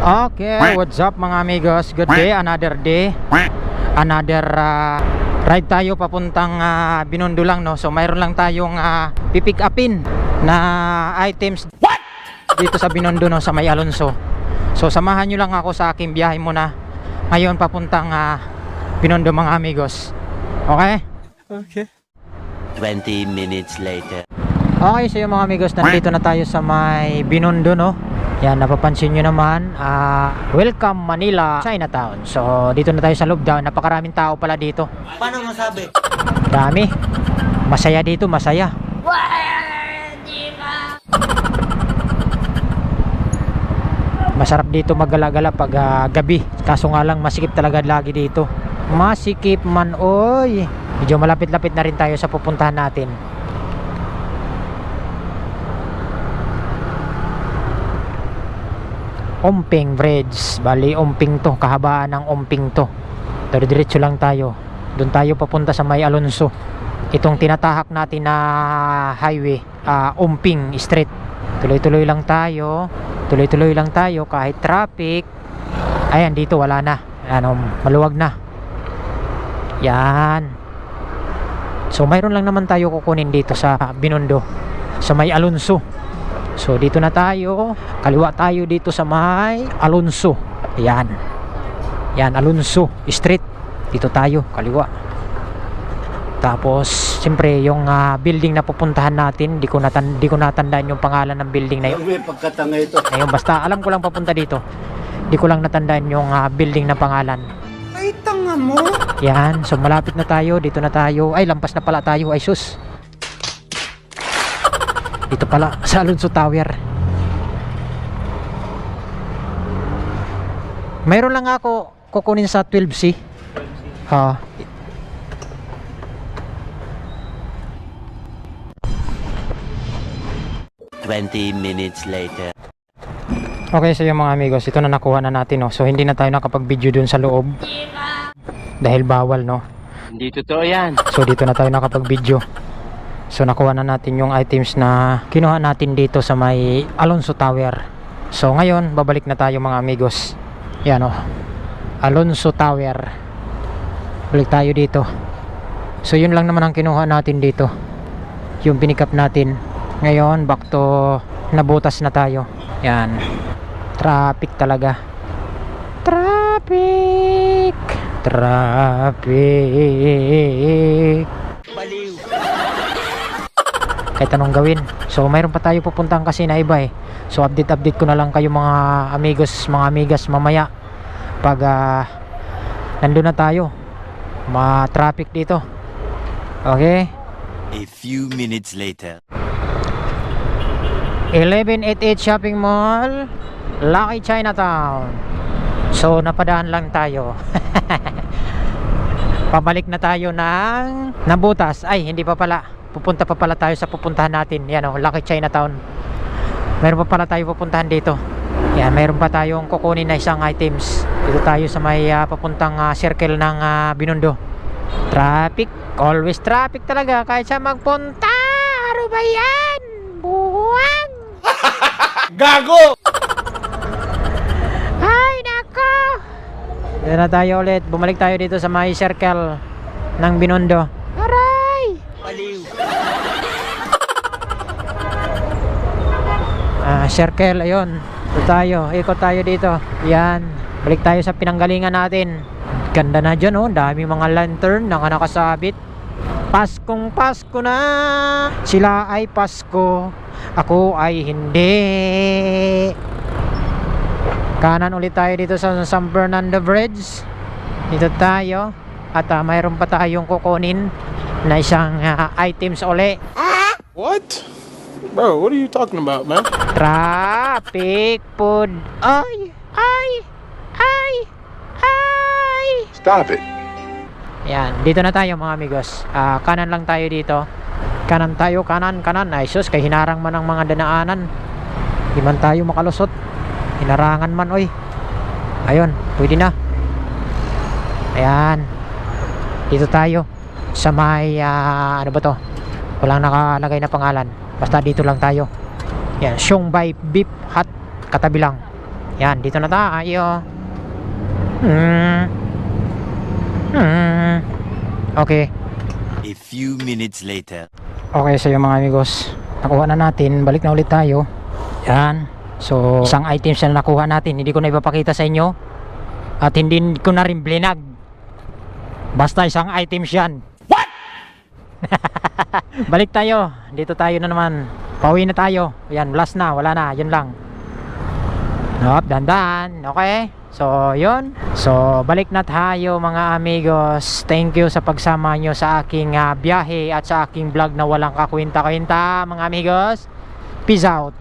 Okay, what's up mga amigos? Good day, another day. Another ride tayo papuntang Binondo lang, no? So mayroon lang tayong pipick upin na items dito sa Binondo, no? Sa May Alonso. So samahan nyo lang ako sa aking biyahe muna ngayon papuntang Binondo mga amigos. Okay? Okay. 20 minutes later. Okay, so yung mga amigos, nandito na tayo sa May Binondo, no? Yan, napapansin nyo naman, welcome Manila, Chinatown. So dito na tayo sa loob daw. Napakaraming tao pala dito. Paano masabi? Dami. Masaya dito, masaya. Masarap dito maggala-gala pag gabi. Kaso nga lang masikip talaga lagi dito. Masikip man, oy. Medyo malapit-lapit na rin tayo sa pupuntahan natin. Omping Bridge. Bali, Omping to. Kahabaan ng Omping to. Diretso lang tayo. Doon tayo papunta sa May Alonso. Itong tinatahak natin na highway, Omping Street. Tuloy-tuloy lang tayo. Tuloy-tuloy lang tayo kahit traffic. Ayan, dito wala na. Ano, maluwag na. Yan. So, mayroon lang naman tayo kukunin dito sa Binondo. Sa May Alonso. So dito na tayo, kaliwa tayo dito sa May Alonso. Ayan. Yan, Alonso Street. Dito tayo, kaliwa. Tapos, siyempre yung building na pupuntahan natin, di ko natandaan yung pangalan ng building na yun. May pagkatanga ito. Ngayon, basta alam ko lang papunta dito. Di ko lang natandaan yung building na pangalan. Ay, tanga mo. Yan, so malapit na tayo, dito na tayo. Ay, lampas na pala tayo, ay sus. Dito pala sa Alonso Tower. Mayroon lang ako kukunin sa 12C. Ha. Twenty minutes later. Okay, so yung mga amigos, ito na nakuha na natin, no. So hindi na tayo nakapag-video dun sa loob. Dahil bawal, no. Hindi totoo yan. So dito na tayo nakapag-video. So nakuha na natin yung items na kinuha natin dito sa May Alonso Tower. So ngayon, babalik na tayo mga amigos. Yan, oh. Alonso Tower. Balik tayo dito. So yun lang naman ang kinuha natin dito. Yung pinikap natin. Ngayon, back to Nabutas na tayo. Yan. Traffic talaga. Traffic. Baliw. Kahit anong gawin. So mayroon pa tayo pupuntahan kasi na iba eh. So update ko na lang kayo mga amigos, mga amigas mamaya pag nandun na tayo. Ma-traffic dito. Okay? A few minutes later. 1188 Shopping Mall, Lucky Chinatown. So napadaan lang tayo. Pabalik na tayo ng Nabutas. Ay, hindi pa pala. Pupunta pa pala tayo sa pupuntahan natin. Yan, oh, Lucky Chinatown. Meron pa pala tayo pupuntahan dito. Yan, meron pa tayong kukunin na isang items. Dito tayo sa may papuntang circle ng Binondo. Traffic. Always traffic talaga kahit sa magpunta. Ano ba yan? Buwang. Gago! Ay, nako. Dito na tayo ulit. Bumalik tayo dito sa may circle ng Binondo. Aray! Baliw. Circle, ayun. Ito tayo, ikot tayo dito. Yan, balik tayo sa pinanggalingan natin. Ganda na dyan, oh. Dami mga lantern na nakasabit. Paskong Pasko na. Sila ay Pasko, ako ay hindi. Kanan ulit tayo dito sa San Fernando Bridge. Dito tayo. At mayroon pa tayong kukunin na isang items uli. What? Bro, what are you talking about, man? Traffic food. Ay, ay, ay, ay. Stop it. Yan, dito na tayo mga amigos. Kanan lang tayo dito. Kanan tayo, kanan. Ay sus, kay hinarang man ang mga danaanan. Di man tayo makalusot. Hinarangan man, oy. Ayun, pwede na. Ayan. Dito tayo sa may ano ba to? Walang nakalagay na pangalan. Basta dito lang tayo. Yan, Siongbay Beef Hut, katabi lang. Yan, dito na tayo. Okay. A few minutes later. Okay, so yung mga amigos, nakuha na natin. Balik na ulit tayo. Yan. So, isang items na nakuha natin. Hindi ko na ipapakita sa inyo. At hindi ko na rin blinag. Basta isang items yan. What? Balik tayo. Dito tayo na naman. Pauwi na tayo. Yan, last na. Wala na. Yun lang. Hop, dandan. Okay. So, yun. So, balik na tayo mga amigos. Thank you sa pagsama nyo sa aking biyahe at sa aking vlog na walang kakwenta-kwenta mga amigos. Peace out.